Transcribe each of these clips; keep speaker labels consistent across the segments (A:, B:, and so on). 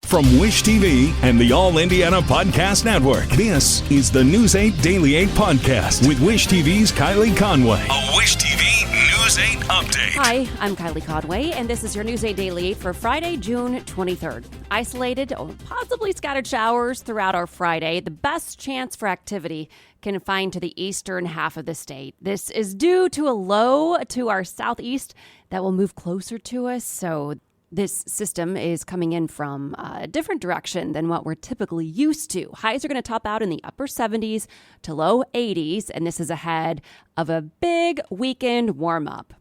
A: From Wish TV and the All Indiana Podcast Network, this is the News 8 Daily 8 Podcast with Wish TV's Kylie Conway. A Wish TV News 8 update.
B: Hi, I'm Kylie Conway, and this is your News 8 Daily 8 for Friday, June 23rd. Isolated or possibly scattered showers throughout our Friday. The best chance for activity confined to the eastern half of the state. This is due to a low to our southeast that will move closer to us, so this system is coming in from a different direction than what we're typically used to. Highs are going to top out in the upper 70s to low 80s, and this is ahead of a big weekend warm-up.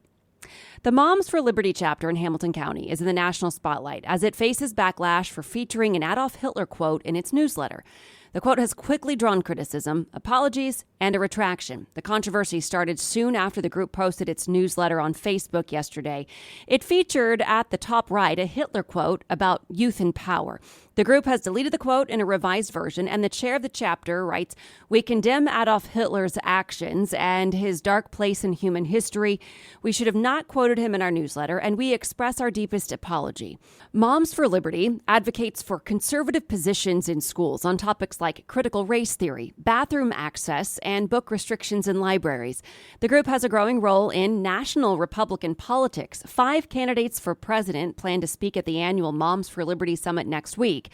B: The Moms for Liberty chapter in Hamilton County is in the national spotlight as it faces backlash for featuring an Adolf Hitler quote in its newsletter. The quote has quickly drawn criticism, apologies, and a retraction. The controversy started soon after the group posted its newsletter on Facebook yesterday. It featured at the top right a Hitler quote about youth and power. The group has deleted the quote in a revised version, and the chair of the chapter writes, "We condemn Adolf Hitler's actions and his dark place in human history. We should have not quoted him in our newsletter, and we express our deepest apology." Moms for Liberty advocates for conservative positions in schools on topics like critical race theory, bathroom access, and book restrictions in libraries. The group has a growing role in national Republican politics. 5 candidates for president plan to speak at the annual Moms for Liberty Summit next week.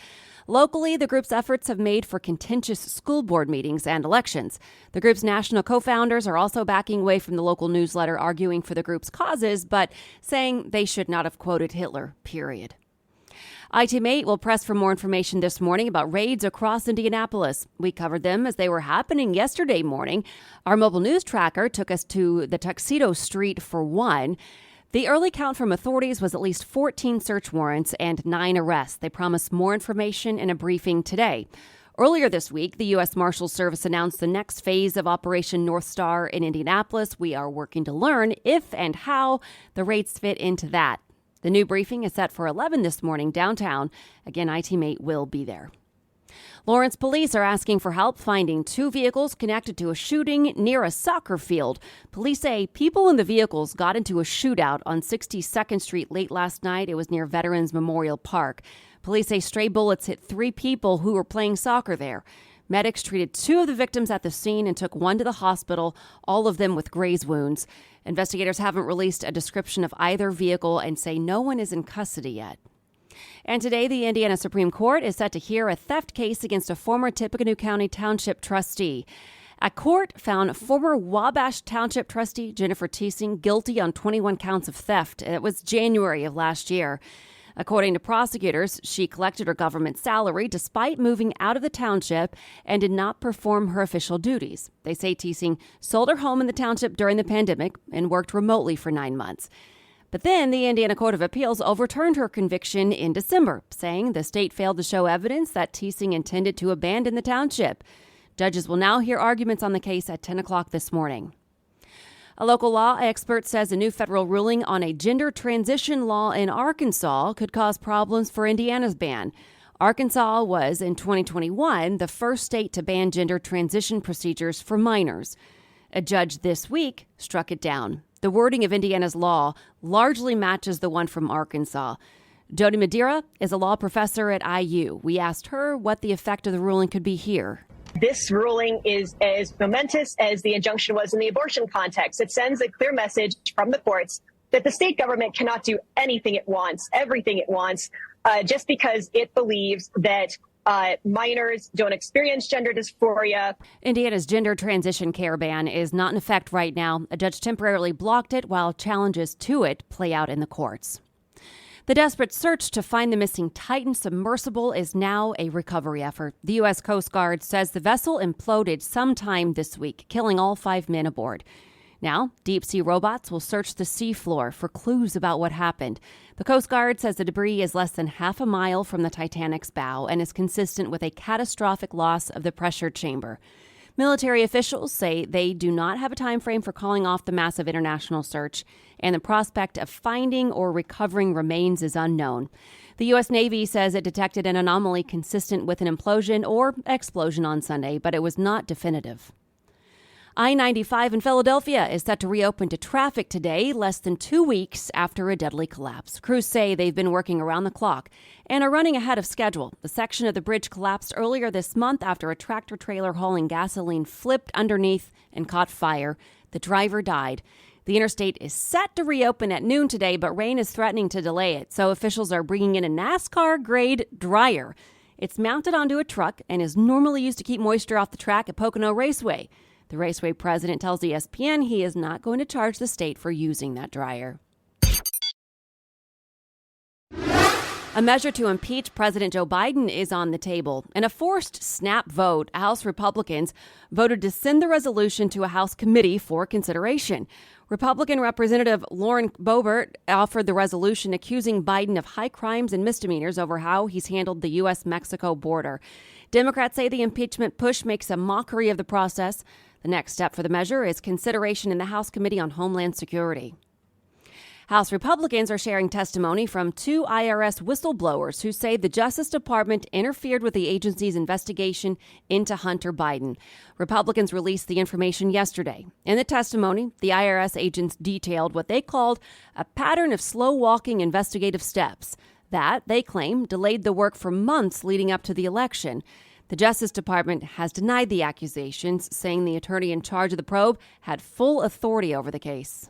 B: Locally, the group's efforts have made for contentious school board meetings and elections. The group's national co-founders are also backing away from the local newsletter, arguing for the group's causes, but saying they should not have quoted Hitler, period. iTeam8 will press for more information this morning about raids across Indianapolis. We covered them as they were happening yesterday morning. Our mobile news tracker took us to the Tuxedo Street for one. The early count from authorities was at least 14 search warrants and 9 arrests. They promised more information in a briefing today. Earlier this week, the U.S. Marshals Service announced the next phase of Operation North Star in Indianapolis. We are working to learn if and how the raids fit into that. The new briefing is set for 11 this morning downtown. Again, iTeam8 will be there. Lawrence police are asking for help finding 2 vehicles connected to a shooting near a soccer field. Police say people in the vehicles got into a shootout on 62nd Street late last night. It was near Veterans Memorial Park. Police say stray bullets hit 3 people who were playing soccer there. Medics treated 2 of the victims at the scene and took 1 to the hospital, all of them with graze wounds. Investigators haven't released a description of either vehicle and say no one is in custody yet. And today, the Indiana Supreme Court is set to hear a theft case against a former Tippecanoe County Township trustee. A court found former Wabash Township trustee Jennifer Teesing guilty on 21 counts of theft. It was January of last year. According to prosecutors, she collected her government salary despite moving out of the township and did not perform her official duties. They say Teesing sold her home in the township during the pandemic and worked remotely for 9 months. But then the Indiana Court of Appeals overturned her conviction in December, saying the state failed to show evidence that Teesing intended to abandon the township. Judges will now hear arguments on the case at 10 o'clock this morning. A local law expert says a new federal ruling on a gender transition law in Arkansas could cause problems for Indiana's ban. Arkansas was, in 2021, the first state to ban gender transition procedures for minors. A judge this week struck it down. The wording of Indiana's law largely matches the one from Arkansas. Jody Madeira is a law professor at IU. We asked her what the effect of the ruling could be here.
C: This ruling is as momentous as the injunction was in the abortion context. It sends a clear message from the courts that the state government cannot do anything it wants, everything it wants, just because it believes that minors don't experience gender dysphoria.
B: Indiana's gender transition care ban is not in effect right now. A judge temporarily blocked it while challenges to it play out in the courts. The desperate search to find the missing Titan submersible is now a recovery effort. The U.S. Coast Guard says the vessel imploded sometime this week, killing all 5 men aboard. Now, deep-sea robots will search the seafloor for clues about what happened. The Coast Guard says the debris is less than half a mile from the Titanic's bow and is consistent with a catastrophic loss of the pressure chamber. Military officials say they do not have a time frame for calling off the massive international search, and the prospect of finding or recovering remains is unknown. The U.S. Navy says it detected an anomaly consistent with an implosion or explosion on Sunday, but it was not definitive. I-95 in Philadelphia is set to reopen to traffic today, less than 2 weeks after a deadly collapse. Crews say they've been working around the clock and are running ahead of schedule. The section of the bridge collapsed earlier this month after a tractor trailer hauling gasoline flipped underneath and caught fire. The driver died. The interstate is set to reopen at noon today, but rain is threatening to delay it, so officials are bringing in a NASCAR-grade dryer. It's mounted onto a truck and is normally used to keep moisture off the track at Pocono Raceway. The Raceway president tells ESPN he is not going to charge the state for using that dryer. A measure to impeach President Joe Biden is on the table. In a forced snap vote, House Republicans voted to send the resolution to a House committee for consideration. Republican Representative Lauren Boebert offered the resolution accusing Biden of high crimes and misdemeanors over how he's handled the U.S.-Mexico border. Democrats say the impeachment push makes a mockery of the process. The next step for the measure is consideration in the House Committee on Homeland Security. House Republicans are sharing testimony from 2 IRS whistleblowers who say the Justice Department interfered with the agency's investigation into Hunter Biden. Republicans released the information yesterday. In the testimony, the IRS agents detailed what they called a pattern of slow-walking investigative steps that, they claim, delayed the work for months leading up to the election. The Justice Department has denied the accusations, saying the attorney in charge of the probe had full authority over the case.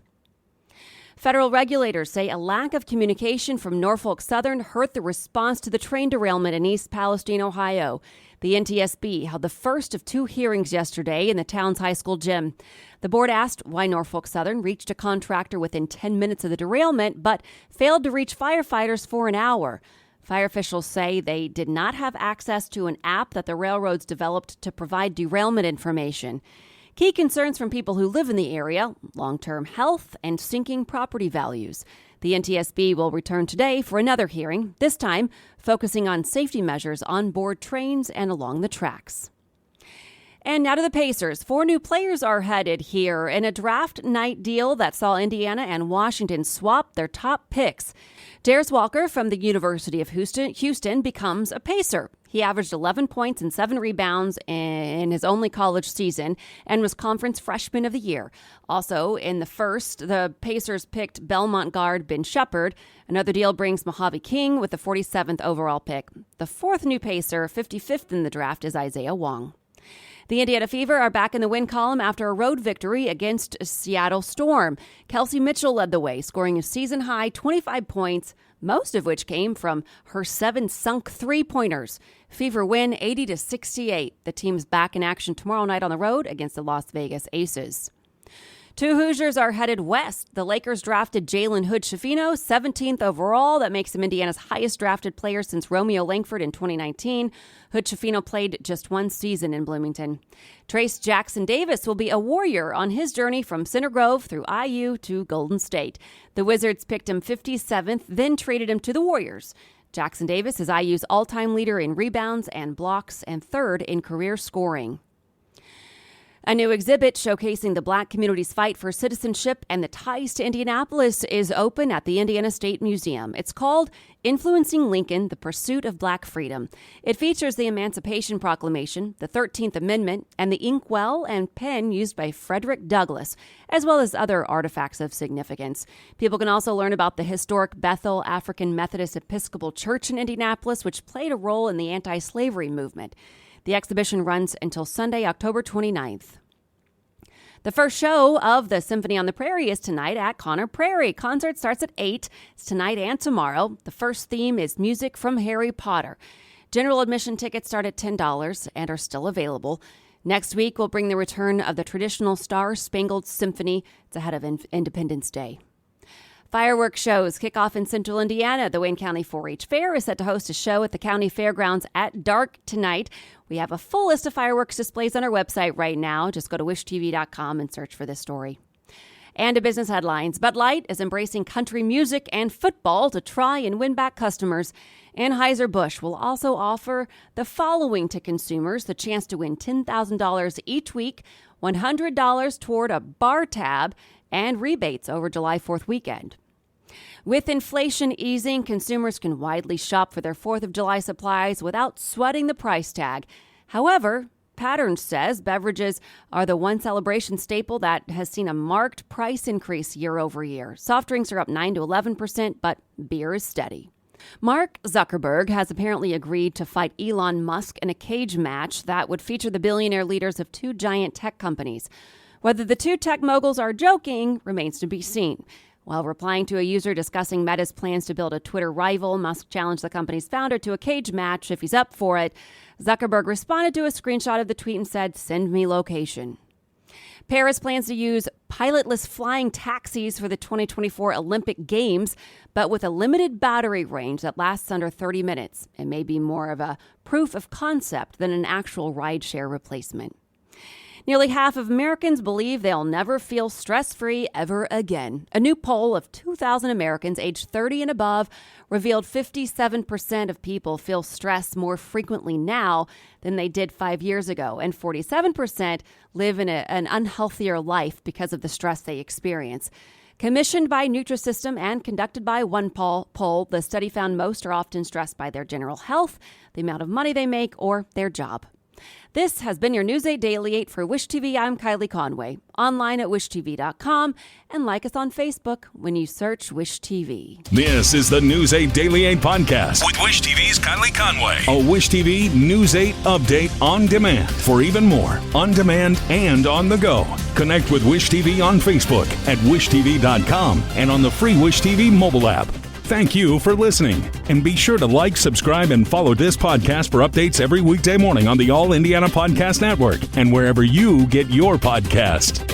B: Federal regulators say a lack of communication from Norfolk Southern hurt the response to the train derailment in East Palestine, Ohio. The NTSB held the first of 2 hearings yesterday in the town's high school gym. The board asked why Norfolk Southern reached a contractor within 10 minutes of the derailment, but failed to reach firefighters for an hour. Fire officials say they did not have access to an app that the railroads developed to provide derailment information. Key concerns from people who live in the area: long-term health and sinking property values. The NTSB will return today for another hearing, this time focusing on safety measures on board trains and along the tracks. And now to the Pacers. 4 new players are headed here in a draft night deal that saw Indiana and Washington swap their top picks. Darius Walker from the University of Houston becomes a Pacer. He averaged 11 points and 7 rebounds in his only college season and was Conference Freshman of the Year. Also, in the first, the Pacers picked Belmont guard Ben Shepherd. Another deal brings Mojave King with the 47th overall pick. The 4th new Pacer, 55th in the draft, is Isaiah Wong. The Indiana Fever are back in the win column after a road victory against Seattle Storm. Kelsey Mitchell led the way, scoring a season-high 25 points, most of which came from her 7 sunk three-pointers. Fever win 80-68. The team's back in action tomorrow night on the road against the Las Vegas Aces. 2 Hoosiers are headed west. The Lakers drafted Jalen Hood-Schifino, 17th overall. That makes him Indiana's highest drafted player since Romeo Langford in 2019. Hood-Schifino played just 1 season in Bloomington. Trace Jackson Davis will be a Warrior on his journey from Center Grove through IU to Golden State. The Wizards picked him 57th, then traded him to the Warriors. Jackson Davis is IU's all-time leader in rebounds and blocks and 3rd in career scoring. A new exhibit showcasing the Black community's fight for citizenship and the ties to Indianapolis is open at the Indiana State Museum. It's called Influencing Lincoln, the Pursuit of Black Freedom. It features the Emancipation Proclamation, the 13th Amendment, and the inkwell and pen used by Frederick Douglass, as well as other artifacts of significance. People can also learn about the historic Bethel African Methodist Episcopal Church in Indianapolis, which played a role in the anti-slavery movement. The exhibition runs until Sunday, October 29th. The first show of the Symphony on the Prairie is tonight at Conner Prairie. Concert starts at 8. It's tonight and tomorrow. The first theme is music from Harry Potter. General admission tickets start at $10 and are still available. Next week, we'll bring the return of the traditional Star Spangled Symphony. It's ahead of Independence Day. Fireworks shows kick off in central Indiana. The Wayne County 4-H Fair is set to host a show at the county fairgrounds at dark tonight. We have a full list of fireworks displays on our website right now. Just go to wishtv.com and search for this story. And to business headlines. Bud Light is embracing country music and football to try and win back customers. Anheuser-Busch will also offer the following to consumers: the chance to win $10,000 each week, $100 toward a bar tab, and rebates over July 4th weekend. With inflation easing, consumers can widely shop for their 4th of July supplies without sweating the price tag. However, Patterns says beverages are the one celebration staple that has seen a marked price increase year over year. Soft drinks are up 9 to 11%, but beer is steady. Mark Zuckerberg has apparently agreed to fight Elon Musk in a cage match that would feature the billionaire leaders of two giant tech companies. Whether the two tech moguls are joking remains to be seen. While replying to a user discussing Meta's plans to build a Twitter rival, Musk challenged the company's founder to a cage match if he's up for it. Zuckerberg responded to a screenshot of the tweet and said, "Send me location." Paris plans to use pilotless flying taxis for the 2024 Olympic Games, but with a limited battery range that lasts under 30 minutes. It may be more of a proof of concept than an actual rideshare replacement. Nearly half of Americans believe they'll never feel stress-free ever again. A new poll of 2,000 Americans aged 30 and above revealed 57% of people feel stress more frequently now than they did 5 years ago, and 47% live in an unhealthier life because of the stress they experience. Commissioned by Nutrisystem and conducted by OnePoll, the study found most are often stressed by their general health, the amount of money they make, or their job. This has been your News 8 Daily 8 for Wish TV. I'm Kylie Conway. Online at wishtv.com and like us on Facebook when you search Wish TV.
A: This is the News 8 Daily 8 podcast with Wish TV's Kylie Conway. A Wish TV News 8 update on demand for even more on demand and on the go. Connect with Wish TV on Facebook at wishtv.com and on the free Wish TV mobile app. Thank you for listening, and be sure to like, subscribe, and follow this podcast for updates every weekday morning on the All Indiana Podcast Network and wherever you get your podcast.